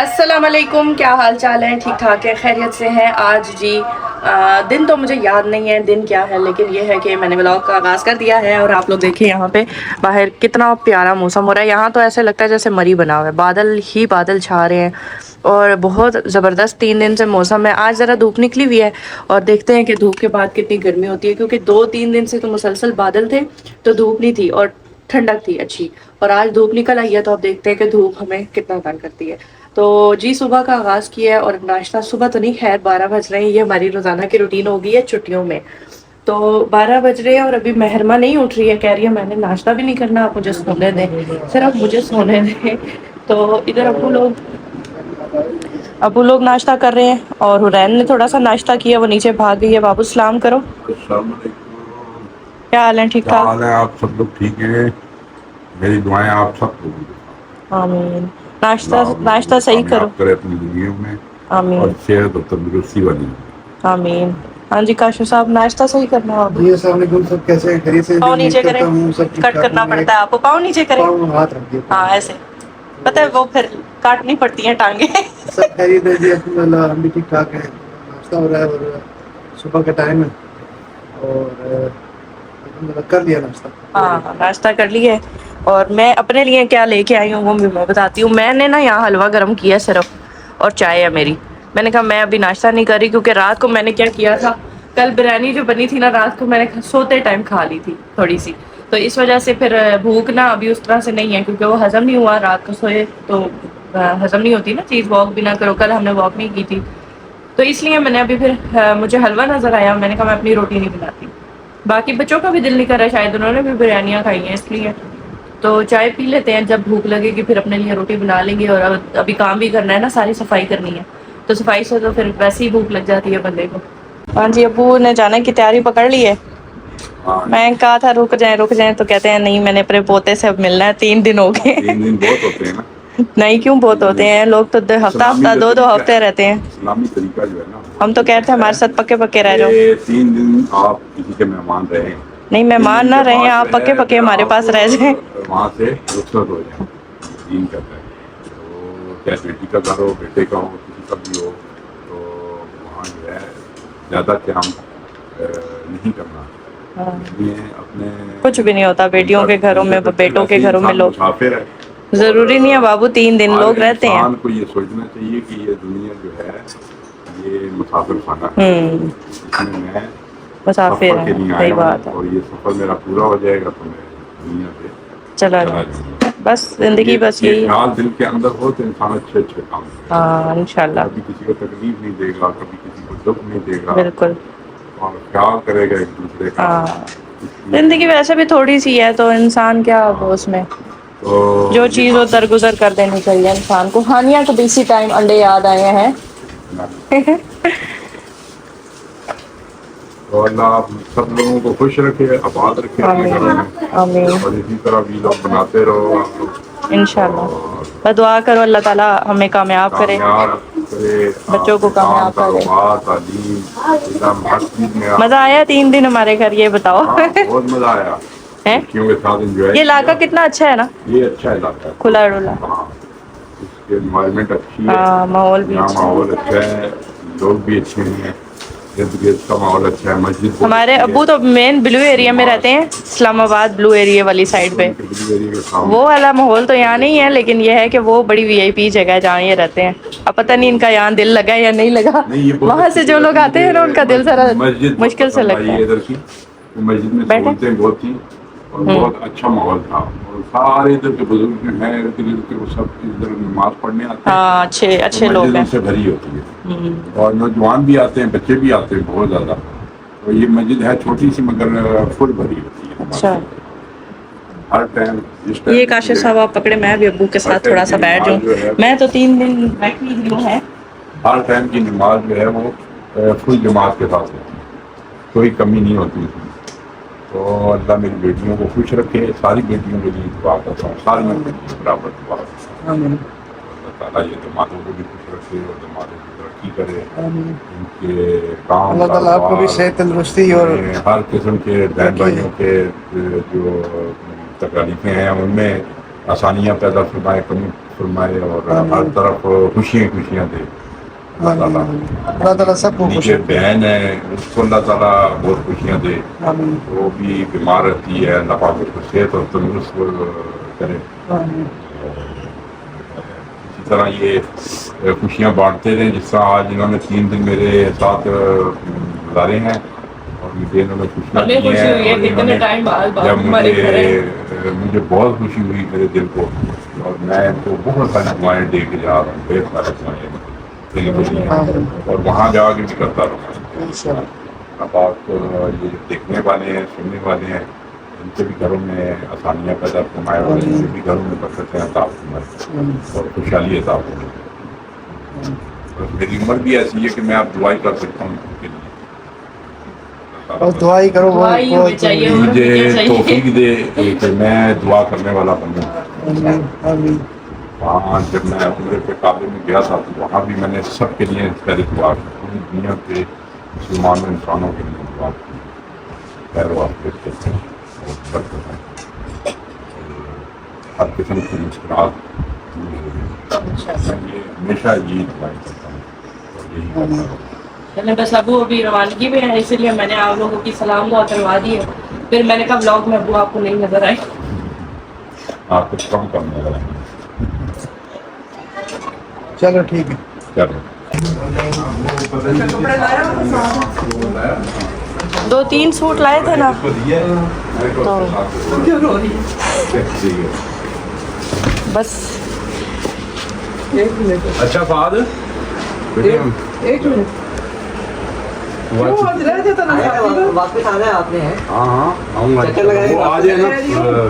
अस्सलाम वालेकुम, क्या हाल चाल है? ठीक ठाक है, खैरियत से हैं आज जी। दिन तो मुझे याद नहीं है दिन क्या है, लेकिन ये है कि मैंने व्लॉग का आगाज़ कर दिया है। और आप लोग देखिए यहाँ पे बाहर कितना प्यारा मौसम हो रहा है। यहाँ तो ऐसे लगता है जैसे मरी बना हुआ है, बादल ही बादल छा रहे हैं और बहुत ज़बरदस्त 3 दिन से मौसम है। आज ज़रा धूप निकली हुई है और देखते हैं कि धूप के बाद कितनी गर्मी होती है, क्योंकि 2-3 दिन से तो मुसलसल बादल थे तो धूप नहीं थी और ठंडक थी अच्छी। और आज धूप निकल आई है तो अब देखते हैं कि धूप हमें कितना तंग करती है। तो जी सुबह का आगाज़ किया है और नाश्ता सुबह तो नहीं, खैर 12 बज रहे हैं, ये हमारी रोज़ाना की रूटीन हो गई है छुट्टियों में। तो 12 बज रहे हैं और अभी महरमा नहीं उठ रही है, कह रही है मैंने नाश्ता भी नहीं करना, आप मुझे सोने दें, सिर्फ मुझे सोने दें। तो इधर अबू लोग नाश्ता कर रहे हैं और हुरैन ने थोड़ा सा नाश्ता किया, वो नीचे भाग गई है। बाबू सलाम करो। अस्सलाम वालेकुम। क्या हाल है? ठीक क्या ठाक? हाल है? आप सब लोग ठीक हैं? मेरी दुआएं आप सब लोगों के साथ। आमीन। नाश्ता अल्लाह आप लोगों नाश्ता को सही करो। कामयाब करे अपनी जिंदगी में और आमीन सेहत और तंदुरुस्ती वाली। आमीन। हाँ जी काशू साहब, नाश्ता सही करना होगा। जी अस्सलाम वालेकुम, सब कैसे हैं? खैरियत से? पाँव उम्मीद नीचे करता करें, हूँ सब ठीक कट ठाक करना होंगे। पड़ता है आपको, पाँव नीचे करें। पाँव हाथ रख दिए। हाँ ऐसे, पता है वो फिर काटनी पड़ती है टांगे। सब खैरियत है जी, अल्हम्दुलिल्लाह हम भी ठीक ठाक हैं। नाश्ता हो रहा है और सुबह का टाइम है और अल्हम्दुलिल्लाह कर लिया नाश्ता। हाँ नाश्ता कर लिया है और मैं अपने लिए क्या लेके आई हूँ वो भी मैं बताती हूँ। मैंने ना यहाँ हलवा गर्म किया सिर्फ, और चाय है मेरी। मैंने कहा मैं अभी नाश्ता नहीं कर रही, क्योंकि रात को मैंने क्या किया था, कल बिरयानी जो बनी थी ना रात को, मैंने सोते टाइम खा ली थी थोड़ी सी, तो इस वजह से फिर भूख ना अभी उस तरह से नहीं है, क्योंकि वो हजम नहीं हुआ। रात को सोए तो हजम नहीं होती ना चीज़, वॉक भी ना करो। कल हमने वॉक नहीं की थी तो इसलिए मैंने अभी फिर मुझे हलवा नज़र आया, मैंने कहा मैं अपनी रोटी नहीं बनाती। बाकी बच्चों का भी दिल नहीं कर रहा, शायद उन्होंने भी बिरयानियाँ खाई हैं इसलिए। तो चाय पी लेते हैं, जब भूख लगेगी फिर अपने लिए रोटी बना लेंगे। और अब अभी काम भी करना है ना, सारी सफाई करनी है, तो सफाई से तो फिर वैसे ही भूख लग जाती है बंदे को। हाँ जी, अबू ने जाने की तैयारी पकड़ ली है। हाँ, मैं कहा था रुक जाएं तो कहते हैं नहीं, मैंने अपने पोते से अब मिलना है, 3 दिन हो गए। 3 दिन बहुत होते हैं ना। नहीं क्यों बहुत होते हैं, लोग तो हफ्ता हफ्ता 2-2 हफ्ते रहते हैं। इस्लामी तरीका जो है ना, हम तो कहते हैं हमारे साथ पक्के पक्के रह जाओ। ये 3 दिन आप किसी के मेहमान रहे, नहीं मेहमान ना रहे, आप बाद पक्के जो है पक्के फिर हमारे पास आप रह जाएं। वहाँ से रुखसत हो जाए। दीन कहता है तो चाहे बेटी का घर हो, बेटे का हो, किसी का भी हो, तो वहाँ जो है ज़्यादा काम नहीं करना। हाँ। इसलिए अपने कुछ भी नहीं होता बेटियों के घरों में, बेटों के घरों में लोग, मुसाफिर है। जरूरी नहीं है बाबू 3 दिन लोग रहते हैं। इंसान को ये सोचना चाहिए कि ये दुनिया जो है ये मुसाफिर खाना है, इसमें मैं मुसाफिर सफ़र के है, लिए सही आया बात हूँ है। और ये सफ़र मेरा पूरा हो जाएगा तो मैं दुनिया से चला चला जाए, जाऊँगा। बस जिंदगी बस ये यही है। ख्याल दिल के अंदर हो तो इंसान अच्छे अच्छे काम करेगा। हाँ इंशाल्लाह, कभी किसी को तकलीफ नहीं देगा, कभी किसी को दुख नहीं देगा बिल्कुल। और ख्याल करेगा एक दूसरे का। हाँ इसलिए जिंदगी वैसे भी थोड़ी सी है तो इंसान क्या अब उसमें तो जो ये चीज़ हो दरगुजर कर देनी चाहिए इंसान को। हानिया को भी इसी टाइम अंडे याद आए हैं। तो अल्लाह आप सब लोगों को खुश रखे, आबाद रखे अपने घरों में, आमीन और इसी तरह भी लोग बनाते रहो आप लोग, इंशाल्लाह। और बस दुआ करो अल्लाह ताला हमें कामयाब करे, कामयाब करे, बच्चों को अपने काम, कामयाब करे। कारोबार, तालीम, इल्म, हर चीज़ में आप। मजा आया 3 दिन हमारे घर, ये बताओ। हाँ, बहुत मज़ा आया है लड़कियों के साथ एंजॉय। ये इलाका कितना अच्छा है ना, ये अच्छा इलाका है, खुला डुला। हाँ, इसकी इन्वायरमेंट अच्छी है, हाँ माहौल भी यहाँ अच्छा है। माहौल अच्छा है, लोग भी अच्छे हैं, इर्द गिर्द का माहौल अच्छा है, मस्जिद बहुत हमारे अच्छी अब्बू है। तो मेन ब्लू एरिया में रहते हैं, इस्लामाबाद ब्लू एरिया वाली साइड पे। वो वाला माहौल तो यहाँ नहीं है, लेकिन ये है कि वो बड़ी वीआईपी जगह है जहाँ ये रहते हैं। अब पता नहीं इनका यहाँ दिल लगा या नहीं लगा, वहाँ से जो लोग आते हैं ना उनका दिल जरा मस्जिद मुश्किल से लगता है। इधर की मस्जिद में बैठे? सहूलतें बहुत थी और बहुत अच्छा माहौल था, और सारे इधर के बुजुर्ग जो हैं इर्द गिर्द के वो सब इधर नमाज पढ़ने आते हैं। हाँ अच्छे तो अच्छे लोग मस्जिद हैं। उनसे भरी होती है और नौजवान भी आते हैं, बच्चे भी आते हैं बहुत ज़्यादा। तो ये मस्जिद है छोटी सी मगर फुल भरी होती है। अच्छा हर टाइम ये काशिफ साहब आप पकड़े, मैं भी अब्बू के साथ थोड़ा सा बैठ जाऊँ। मैं तो 3 दिन बैठी हुई हूँ। हर टाइम की नमाज जो है वो फुल जमात के साथ होती है, कोई कमी नहीं होती इसमें। तो अल्लाह मेरी बेटियों को खुश रखे, सारी बेटियों के लिए दुआ करता हूँ, सारी बेटियों बराबर दुआ करता हूँ। अल्लाह ताला ये दमादों को भी खुश रखे और दमादों की तरक्की करे, उनके काम अल्लाह ताला आपको भी सेहत तंदुरुस्ती और हर किस्म के बहन भाइयों के जो तकलीफें हैं उनमें आसानियाँ पैदा फरमाए, कमी फरमाए और हर तरफ खुशियाँ खुशियाँ दे अल्लाह ताला। अल्लाह ताला सबको खुश नीचे बहन है उसको अल्लाह ताला बहुत खुशियाँ दे, आमीन वो भी बीमार रहती है, अल्लाह पाक उसको सेहत और तंदुरुस्त करे। आमीन इसी तरह ये खुशियाँ बांटते रहे, जिस तरह आज इन्होंने 3 दिन मेरे साथ गुजारे हैं और मुझे इन्होंने खुशियाँ हमें दी खुशी हैं हुई है और कि इतने इन्होंने टाइम बाद जब हमारे घर है। मुझे बहुत खुशी हुई मेरे दिल को, और मैं इनको बहुत सारी दुआएं दे के जा रहा हूँ, ढेर सारी दुआएं देने के लिए, और वहाँ जाके भी करता रहूँगा इंशाल्लाह। अब आप ये देखने वाले हैं, सुनने वाले हैं, इनके भी घरों में आसानियाँ पैदा फरमाए और इनके भी घरों में बरकतें अता फरमाए और खुशहाली अता फरमाए। और मेरी उम्र भी ऐसी है कि मैं आप दुआई कर सकता हूँ उनके लिए। और दुआ ही करो दुआ ही हमें चाहिए। मुझे क्या चाहिए? तौफीक दे कि मैं दुआ करने वाला बनूँ। आमीन आमीन वहाँ जब मैं उम्र पे काबे में गया था तो वहाँ भी मैंने सबके लिए पहले दुआ की, पूरी दुनिया के मुसलमान इंसानों के लिए दुआ की, खैर वास्ते से और बरकत है, हर किस्म की मुश्किलात मैं ये हमेशा यही दुआएं करता हूँ और यही करता हूँ। मैंने बस अबू अभी रवानगी में है, इसलिए मैंने आप लोगों की सलाम दुआ करवा दी है। फिर मैंने कहा व्लॉग में अबू आपको नहीं नजर आए। आप कुछ कम करने वाला है। चलो ठीक है। चलो 2-3 सूट लाए थे ना, तो बस अच्छा फाद एक मिनट वापस आना है आपने है। हाँ हाँ आऊँगा, चक्कर लगाएंगे, वो आ जाए ना,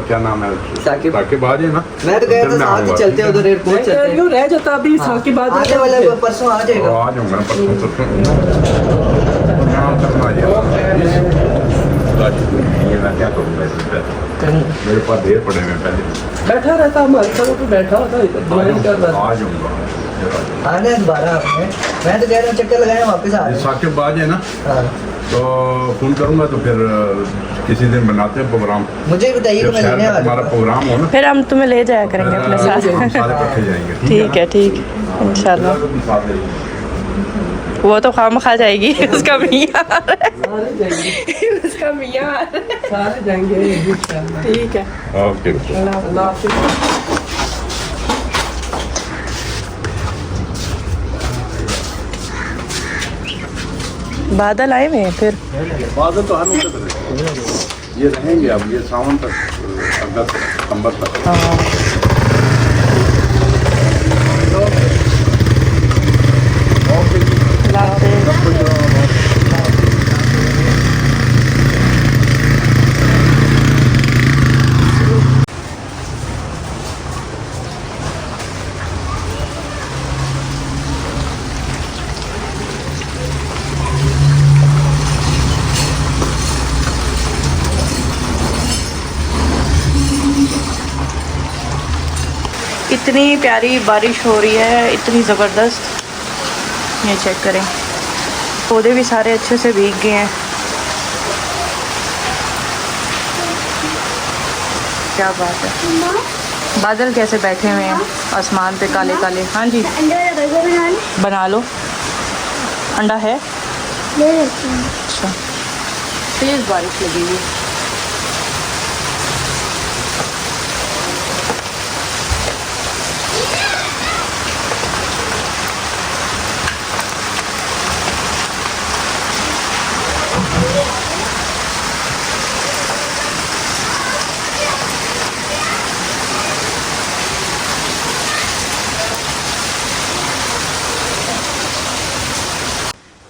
क्या नाम है साकिब। साकिब आ जाए ना, मैं तो गया फिर था मैं साथ ही आऊँगा। चलते उधर एयरपोर्ट चलते रह जाता अभी की बात आने वाला है, परसों आ तो जाएगा। आ जाऊँगा ना परसों नाम करना आ जाएगा। ये मैं क्या करूँगा इसमें, मेरे पास ढेर पड़े हुए पहले, बैठा रहता हमारे साथ तो बैठा होता ड्राइंग कर रहा आ जाऊँगा। आना है दोबारा आपने, मैं तो कह रहा हूँ चक्कर लगाए वापस आ ये जाए। साकिब आ जाए ना हाँ तो फ़ोन करूँगा, तो फिर किसी दिन बनाते हैं प्रोग्राम, मुझे ही बताइए जब मैं शहर लेने में आ तुम्हारा जाऊँगा। प्रोग्राम हो ना, फिर हम तुम्हें ले जाया करेंगे अपने हम साथ। सारे इकट्ठे जाएंगे। ठीक है, ठीक है, इंशाल्लाह। साथ जाएंगे। वो तो खाम खा जाएगी, उसका मियाँ सारे जाएंगे उसका मियाँ सारे जाएंगे इंशाल्लाह। ठीक है। ओके अल्लाह हाफिज़। बादल आए हुए हैं फिर। बादल तो हर वक्त रहेंगे, ये रहेंगे अब, ये सावन तक, अगस्त सितंबर तक। हाँ, इतनी प्यारी बारिश हो रही है, इतनी ज़बरदस्त। ये चेक करें, पौधे भी सारे अच्छे से भीग गए हैं। क्या बात है। बादल कैसे बैठे हुए हैं आसमान पे, काले काले। हाँ जी, बना लो। अंडा है? अच्छा, तेज़ बारिश लगी हुई है।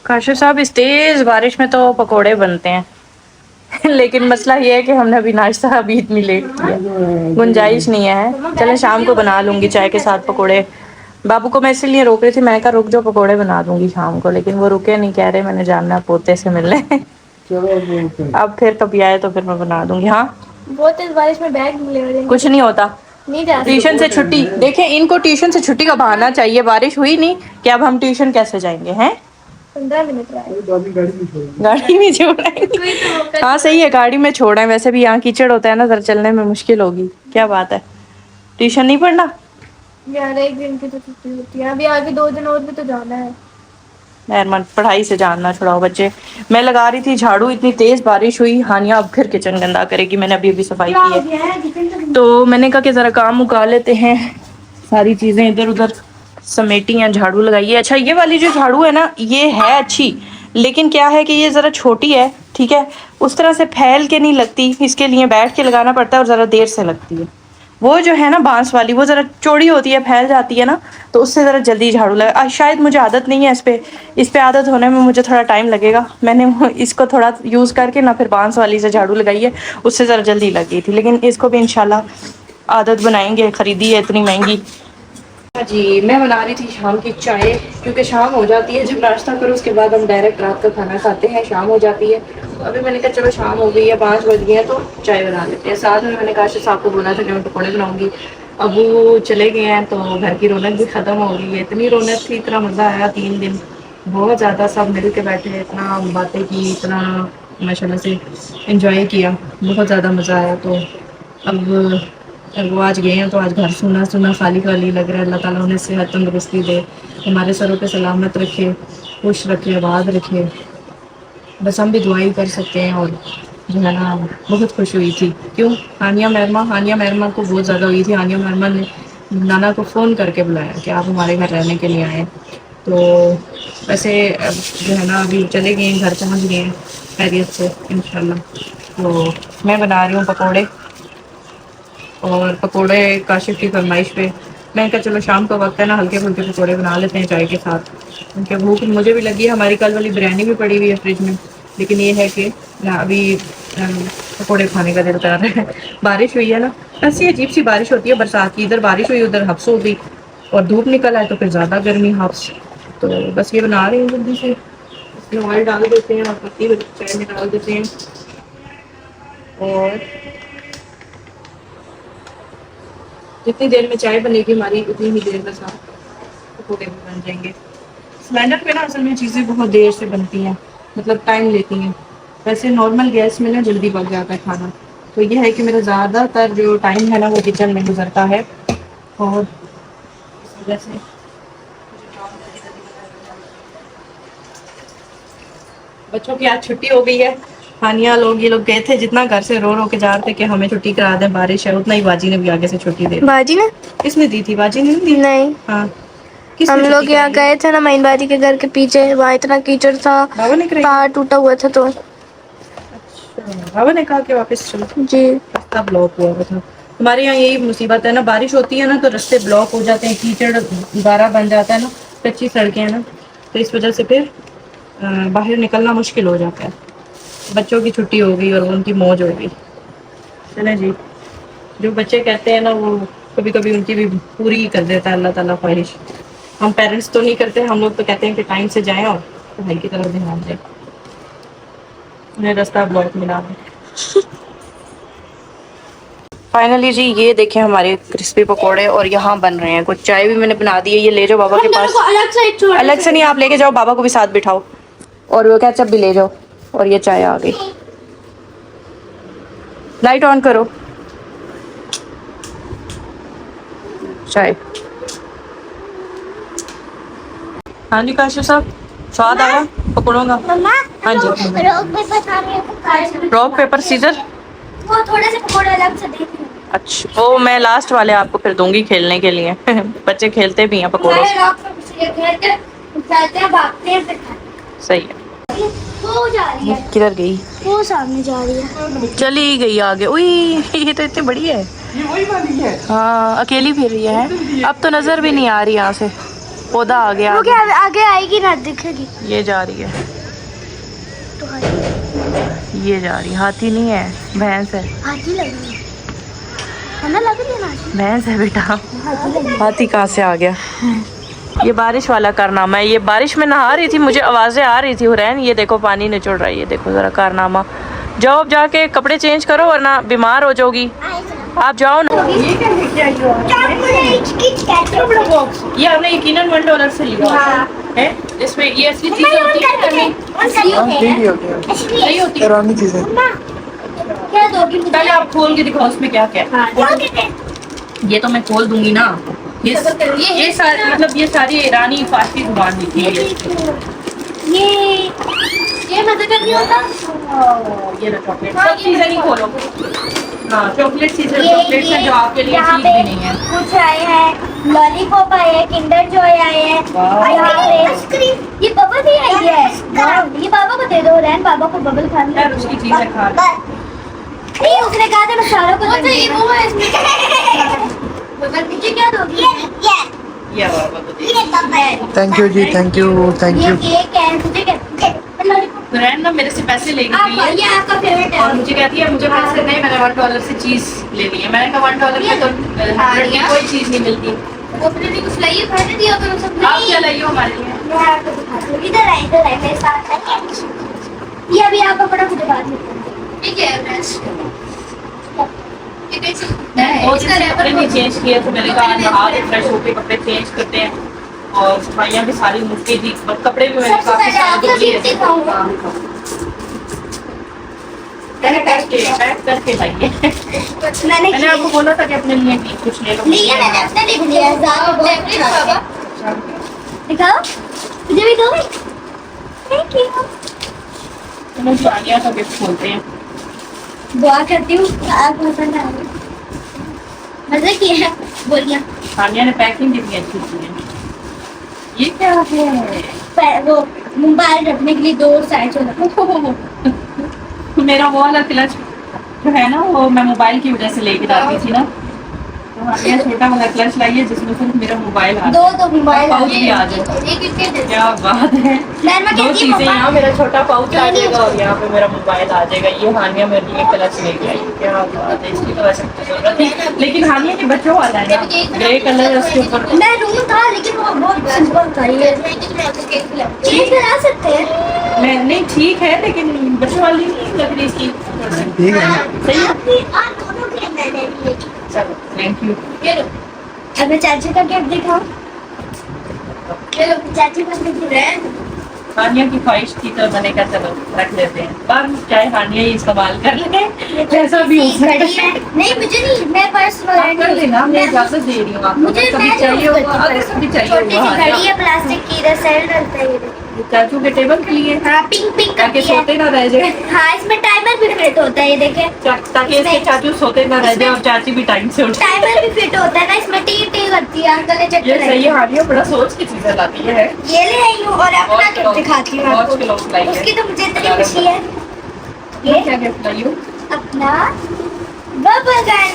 काशिफ साहब, इस तेज़ बारिश में तो पकोड़े बनते हैं लेकिन मसला ये है कि हमने अभी नाश्ता अभी इतनी लेट किया, गुंजाइश नहीं है। चले शाम को बना लूँगी चाय के साथ पकोड़े। बाबू को मैं इसलिए रोक रही थी, मैं कहा रुक जाओ, पकोड़े बना दूँगी शाम को, लेकिन वो रुके नहीं, कह रहे मैंने जानना पोते से मिलने। अब फिर कभी आए तो फिर मैं बना दूँगी। हाँ, बहुत तेज बारिश में बैग मिले हुए हैं। कुछ नहीं होता। नहीं जा सकते। ट्यूशन से छुट्टी, देखें इनको ट्यूशन से छुट्टी का बहाना चाहिए। बारिश हुई नहीं कि अब हम ट्यूशन कैसे जाएंगे हैं? 15 मिनट रहा गाड़ी में छोड़ेंगे। हाँ सही है, गाड़ी में छोड़ें। वैसे भी यहाँ कीचड़ होता है ना, सर चलने में मुश्किल होगी। क्या बात है, ट्यूशन नहीं पढ़ना? यार एक दिन की तो छुट्टी होती है, अभी आगे 2 दिन और भी तो जाना है। मेहरबान पढ़ाई से जानना छुड़ाओ बच्चे। मैं लगा रही थी झाड़ू, इतनी तेज बारिश हुई। हानिया अब फिर किचन गंदा करेगी, मैंने अभी अभी सफाई की है तो मैंने कहा कि जरा काम मुका लेते हैं। सारी चीजें इधर उधर समेटी हैं, झाड़ू लगाई है। अच्छा ये वाली जो झाड़ू है ना, ये है अच्छी, लेकिन क्या है कि ये जरा छोटी है, ठीक है, उस तरह से फैल के नहीं लगती, इसके लिए बैठ के लगाना पड़ता है और जरा देर से लगती है। वो जो है ना बांस वाली, वो जरा चौड़ी होती है, फैल जाती है ना, तो उससे जरा जल्दी झाड़ू लगा। शायद मुझे आदत नहीं है इस पे आदत होने में मुझे थोड़ा टाइम लगेगा। मैंने इसको थोड़ा यूज करके ना फिर बांस वाली से झाड़ू लगाई है, उससे जरा जल्दी लग गई थी, लेकिन इसको भी इंशाल्लाह आदत बनाएंगे। खरीदी है इतनी महंगी। जी मैं बना रही थी शाम की चाय, क्योंकि शाम हो जाती है, जब नाश्ता करो उसके बाद हम डायरेक्ट रात का खाना खाते हैं, शाम हो जाती है। अभी मैंने कहा चलो शाम हो गई है, 5 बज गए हैं तो चाय बना लेते हैं। साथ में मैंने काशिफ साहब को बोला था कि मैं पकौड़े बनाऊंगी, अब वो चले गए हैं तो घर की रौनक भी ख़त्म हो गई है। इतनी रौनक थी, इतना मज़ा आया 3 दिन, बहुत ज़्यादा सब मिल के बैठे, इतना बातें की, इतना माशाल्लाह से इंजॉय किया, बहुत ज़्यादा मज़ा आया। तो अब वो आज गए हैं तो आज घर सुना सुना खाली खाली लग रहा है। अल्लाह ताला उन्हें सेहत तंदुरुस्ती दे, हमारे सरों पे सलामत रखे, खुश रखे, आबाद रखे, बस हम भी दुआ ही कर सकते हैं। और जो है ना बहुत खुश हुई थी। क्यों? हानिया महरमा को बहुत ज़्यादा हुई थी। हानिया महरमा ने नाना को फ़ोन करके बुलाया कि आप हमारे घर रहने के लिए आएँ। तो वैसे जो है ना अभी चले गए हैं, घर पहुँच गए हैं खैरियत से इंशाल्लाह। तो मैं बना रही हूँ पकौड़े, और पकोड़े काशिफ की फरमाइश पे मैं कहा चलो शाम का वक्त है ना, हल्के फुल्के पकोड़े बना लेते हैं चाय के साथ, क्योंकि भूख मुझे भी लगी है। हमारी कल वाली बिरयानी भी पड़ी हुई है फ्रिज में, लेकिन ये है कि अभी पकोड़े खाने का दिल कर रहा है। बारिश हुई है ना, ऐसी अजीब सी बारिश होती है बरसात की, इधर बारिश हुई उधर हफ्स हो गई, और धूप निकल आए तो फिर ज़्यादा गर्मी हफ्स। तो बस ये बना रही हूँ जल्दी से, इसमें ऑयल डाल देते हैं और पत्ती चाय में डाल देते हैं, और जितनी देर में चाय बनेगी हमारी उतनी ही देर में साथ पकौड़े भी बन जाएंगे। सिलेंडर पे ना असल में चीज़ें बहुत देर से बनती हैं, मतलब टाइम लेती हैं। वैसे नॉर्मल गैस में ना जल्दी पक जाता है खाना। तो ये है कि मेरा ज़्यादातर जो टाइम है ना वो किचन में गुजरता है, और इस वजह से बच्चों की आज छुट्टी हो गई है। हानिया लोग ये लोग गए थे, जितना घर से रो रो के जा रहे थे कि हमें छुट्टी करा दें, बारिश है, उतना ही बाजी ने भी आगे से छुट्टी दे दी। बाजी ने? किसने दी थी? बाजी ने नहीं दी। नहीं, हाँ हम लोग यहाँ गए थे ना मईन बाजी के घर के पीछे, वहाँ इतना कीचड़ था, बाबा ने कराई? पहाड़ टूटा हुआ था। तो बाबा ने कहा कि वापस चलो, जी रास्ता ब्लॉक हुआ था। हमारे यहाँ यही मुसीबत है ना, बारिश होती है ना तो रास्ते ब्लॉक हो जाते हैं, कीचड़ गारा बन जाता है ना, कच्ची सड़कें हैं ना, तो इस वजह से फिर बाहर निकलना मुश्किल हो जाता है। बच्चों की छुट्टी हो गई और उनकी मौज हो गई। चले जी, जो बच्चे कहते हैं ना वो कभी कभी उनकी भी पूरी ही कर देता है अल्लाह ताला ख्वाहिश। हम पेरेंट्स तो नहीं करते, हम लोग तो कहते हैं कि टाइम से जाएं और पढ़ाई की तरफ ध्यान दें। उन्हें रास्ता ब्लॉक मिला है। फाइनली जी ये देखें हमारे क्रिस्पी पकोड़े, और यहाँ बन रहे हैं। कुछ चाय भी मैंने बना दी है, ये ले जाओ बाबा के पास। अलग से नहीं, आप लेके जाओ, बाबा को भी साथ बिठाओ, और वो केचप भी ले जाओ। और ये चाय आ गई, लाइट ऑन करो। चाय। हाँ जी काशिफ साहब, स्वाद आया पकौड़ों का? हाँ जी। रॉक पेपर सीजर, वो थोड़े से पकौड़े अलग से देख। अच्छा वो मैं लास्ट वाले आपको फिर दूंगी खेलने के लिए। बच्चे खेलते भी हैं पकौड़ों से। सही है। वो जा रही है, किधर गई? वो सामने जा रही है। चली गई आगे। उई ये तो इतनी बड़ी है। ये वही वाली है। हाँ अकेली फिर रही है, अब तो नजर भी नहीं आ रही यहाँ से। पौधा आ गया, वो क्या आगे आएगी ना, दिखेगी। ये जा रही है, तो हाथी, ये जा रही है। हाथी नहीं है, भैंस है। हाथी लग रही है ना, लग रही है ना, भैंस है बेटा। हाथी लग रही है। हाथी कहाँ से आ गया? ये बारिश वाला कारनामा है। ये बारिश में नहा रही थी, मुझे आवाजें आ रही थी हुरैन, ये देखो पानी निचोड़ रहा है। ये देखो जरा कारनामा। जाओ अब जाके कपड़े चेंज करो वरना बीमार हो जाओगी। आप जाओ ना। ये क्या लेके आई हो आप? ये हमने यकीनन $1 से लिया है। इसमें ये असली चीजें होती है कि नहीं? सही होती है। पुरानी चीजें। पहले आप खोल के दिखाओ उसमें क्या क्या है। ये तो मैं खोल दूंगी ना, ये सारी मतलब ये सारी ईरानी फारसी जुबान लिखी है। ये मजा कर रही होता। ये लो चॉकलेट, सब चीजें नहीं खोलो। हाँ चॉकलेट चीजें, चॉकलेट है जो आपके लिए यहाँ चीज पे भी नहीं है। कुछ आए हैं, लॉलीपॉप आए हैं, किंडर जॉय आए हैं, यहाँ पे आइसक्रीम, ये बबल भी आई है। ये बाबा को दे दो, रैन बाबा को बबल खानी यार उसकी चीजें खा लो। नहीं उसने कहा था मैं सारों को क्या दोगी? ये बाबा को दे। थैंक यू जी, थैंक यू, थैंक ये यू। केक है, तुझे क्या रैन ना मेरे से पैसे ले गई है ये आपका फेवरेट और है। मुझे कहती है मुझे पैसे नहीं, मैंने $1 से चीज लेनी है। मैंने कहा $1 में तो 100 की कोई चीज नहीं मिलती। अपने लिए कुछ लाइए, खाने दिया करो सब। आप क्या लाइए हमारे लिए? मैं आपको दिखाती हूँ, इधर आए मेरे साथ आइए। ये अभी आप कपड़ा मुझे बात नहीं ठीक है। वो जिसने कपड़े नहीं चेंज किए तो मैंने कहा नहा के फ्रेश होके कपड़े चेंज करते हैं और सफाइयाँ भी सारी मुफ्ती थी, बस कपड़े भी मैंने काफी सारे धो लिए थे। पैक करके लाइए। मैंने आपको बोला था कि अपने लिए भी कुछ ले लो। मैंने अपने लिए लिया बाबा। दिखाओ, मुझे भी दो। Thank you. तो मैं जानिया का गिफ्ट खोलते हैं। दुआ करती हूँ आप पसंद आए। मजा किया है, बोलिए। सानिया ने पैकिंग कितनी अच्छी की है। ये क्या है? वो मोबाइल रखने के लिए 2 साइड होता। मेरा वो वाला क्लच जो है ना वो मैं मोबाइल की वजह से लेके जाती थी ना, तो हाँ छोटा वाला क्लच लाइए जिसमें सिर्फ मेरा मोबाइल आ जाए। दो मोबाइल पाउच भी आ जाए। क्या बात है, दो चीजें, यहाँ मेरा छोटा पाउच आ जाएगा और यहाँ पे मेरा मोबाइल आ जाएगा। ये हानिया मेरे लिए क्लच लेके आई। क्या बात है, इसकी तो वैसे कुछ जरूरत है लेकिन हानिया के बच्चों वाला है ना, ग्रे कलर है उसके ऊपर। मैं रूम था लेकिन वो बहुत सिंपल था। ये चेंज करा सकते हैं। मैं नहीं ठीक है लेकिन बच्चों वाली नहीं लग रही इसकी। ठीक है। सही है, चलो थैंक यू। अब मैं चाची का गिफ्ट दिखाऊं? चाची का गिफ्ट है। हानिया की ख्वाहिश थी तो मैंने कहा चलो रख लेते हैं, पर चाहे हानिया ही इस्तेमाल कर ले जैसा भी हो सकता है। नहीं मुझे नहीं, मैं पर्सनल आप कर देना, मैं इजाजत दे रही हूँ आपको। मुझे कभी चाहिए होगा, अगर कभी चाहिए छोटी सी होगा घड़ी है प्लास्टिक की, इधर सेल डलता है। ये चाचू के टेबल के लिए, हाँ पिंक पिंक ताकि करती है। सोते ना रह जाए। हाँ इसमें टाइमर भी फिट होता है, ये देखें। ताकि इसके चाचू सोते ना रह जाए और चाची भी टाइम से उठे। टाइमर भी फिट होता है ना, इसमें टी टी करती है। अंकल ने चेक ये सही है, हानिया बड़ा सोच की चीजें लाती है। ये ले आई हूँ और अपना गिफ्ट दिखाती हूँ आपको। उसकी तो मुझे इतनी खुशी है। ये क्या गिफ्ट लाई हो? अपना बबल गन,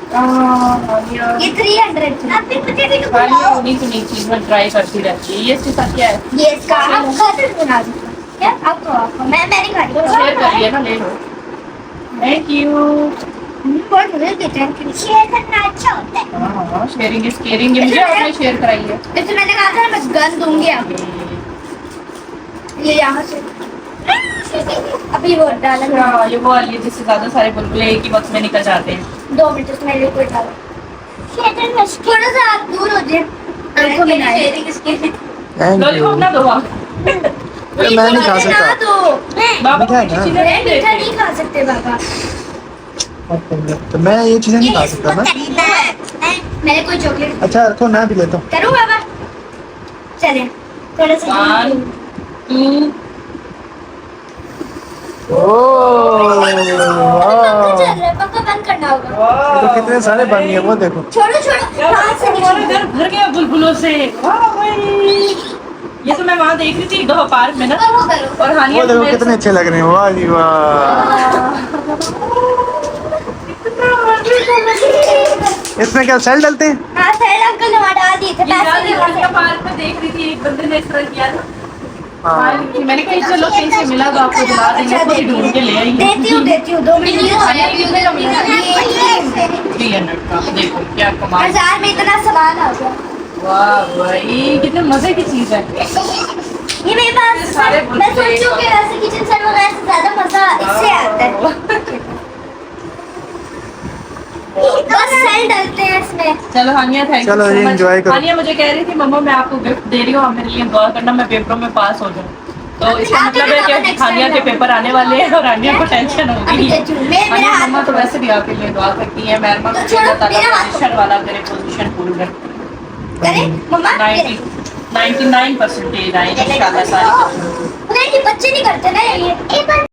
ये 300 आपने मुझे भी तो हानिया बुलाओ। उन्हीं सुनी चीज में ट्राई करती रहती है। ये इसके साथ क्या है? ये इसका आप खाते बना दो क्या? आपको मैंने खाई शेयर कर लिया ना, ले लो। Thank you. बहुत मजे देते हैं। शेयर करना अच्छा होता है। हाँ शेयरिंग इज केयरिंग, ये मुझे आपने शेयर कराई है। जैसे मैंने कहा था ना मैं गन दूंगी आपको। ये यहाँ से अभी वो डाला। हाँ ये वो वाली है जिससे ज्यादा सारे बुलबुले एक ही वक्त में निकल जाते हैं। 2 मिनट उसमें लिक्विड डालो। थोड़ा सा आप दूर हो जाए। आपको मिलाए थैंक लॉलीपॉप यू। ना दो आप। मैं नहीं खा सकता। ना दो। बाबा मीठा है को ना? चीजें नहीं मीठा देते। नहीं खा सकते बाबा। तो मैं ये चीजें नहीं खा सकता ना। मैंने कोई चॉकलेट अच्छा रखो, मैं भी लेता हूँ। करूँ बाबा? चले थोड़ा सा 1 2 ओह चल रहा है, पक्का बंद करना होगा। तो कितने सारे बन गए वो देखो। छोड़ो छोड़ो, हाथ से नहीं हमारा छोड़ो। घर भर गया बुलबुलों से। वाह भाई, ये तो मैं वहाँ देख रही थी दो पार्क में ना, वो करो। और हानिया वो तो देखो मेरे कितने अच्छे लग रहे हैं। वाह जी वाह। इसमें क्या सेल डलते हैं? हाँ सैल अंकल ने वहाँ डाल दिए थे पैसे भी वहाँ से। पार्क में देख रही थी, एक बंदे ने इस तरह किया था। हाँ मैंने कहा चलो कहीं से मिला तो आपको दिला देंगे, खुद ही ढूंढ के ले आई। देती हूँ 2 मिनट। 300 का देखो क्या कमाल। बाजार में इतना सामान आ गया। वाह भाई कितने मजे की चीज है। ये मेरे पास सारे मैं सोचूं कि वैसे किचन सेट वगैरह से ज्यादा मजा इससे आता है। बस सेल डलते हैं इसमें। चलो हानिया थैंक यू चलो सो जी, मच। enjoy करो। हानिया मुझे कह रही थी मम्मा मैं आपको गिफ्ट दे रही हूँ, आप मेरे लिए दुआ करना मैं पेपरों में पास हो जाऊँ। तो इसका आप मतलब है देखो, कि next हानिया time के ना। पेपर आने वाले हैं और हानिया को टेंशन होगी। अभी देखो, मेरा हानिया हाथ मम्मा तो वैसे भी आपके लिए दुआ करती है। मेहरबान तो छोड़ो, मेरा हाथ पोजीशन वाला करे, पोजीशन पूरी करे। करे मम्मा 99% आए इंशाल्लाह सारे। नहीं बच्चे नहीं करते ना ये